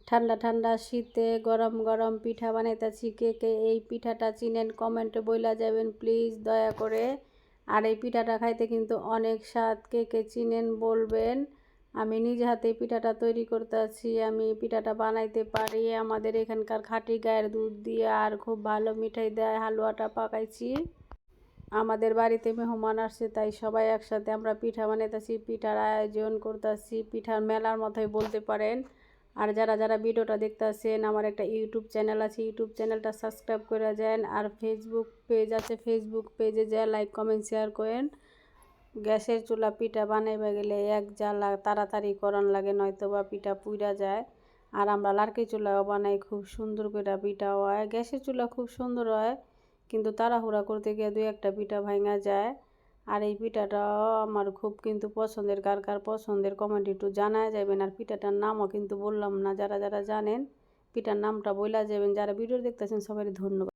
ঠান্ডা ঠান্ডা শীতে গরম গরম পিঠা বানাইতেছি। কে কে এই পিঠাটা চিনেন কমেন্টে বইলা যাবেন প্লিজ দয়া করে। আর এই পিঠাটা খাইতে কিন্তু অনেক স্বাদ, কে কে চিনেন বলবেন। আমি নিজে হাতে পিঠাটা তৈরি করতেছি, আমি পিঠাটা বানাইতে পারি আমাদের এখানকার খাঁটি গায়ের দুধ দিয়ে, আর খুব ভালো মিঠাই দেয়। হালুয়াটা পাকাইছি, আমাদের বাড়িতে মেহমান আসছে তাই সবাই একসাথে আমরা পিঠা বানাইতেছি, পিঠার আয়োজন করতেছি, পিঠার মেলার মতোই বলতে পারেন। আর যারা যারা ভিডিওটা দেখতেছেন, আমার একটা ইউটিউব চ্যানেল আছে, ইউটিউব চ্যানেলটা সাবস্ক্রাইব করে যান। আর ফেসবুক পেজ আছে, ফেসবুক পেজে যা লাইক কমেন্ট শেয়ার করেন। গ্যাসের চুলা পিঠা বানাইবা গেলে এক জ্বালা তাড়াতাড়ি করন লাগে, নয়তো বা পিঠা পুইরা যায়। আর আমরা লার্কি চুলাও বানাই, খুব সুন্দর করে পিঠা হয়। গ্যাসের চুলা খুব সুন্দর হয়, কিন্তু তাড়াহুড়া করতে গিয়ে দুই একটা পিঠা ভাঙা যায়। আর এই পিঠাটাও আমার খুব কিন্তু পছন্দের, কার কার পছন্দের কমেন্ট একটু জানায় যাবেন। আর পিঠাটার নামও কিন্তু বললাম না, যারা যারা জানেন পিঠার নামটা বইলা যাবেন। যারা ভিডিও দেখতেছেন সবাই ধন্যবাদ।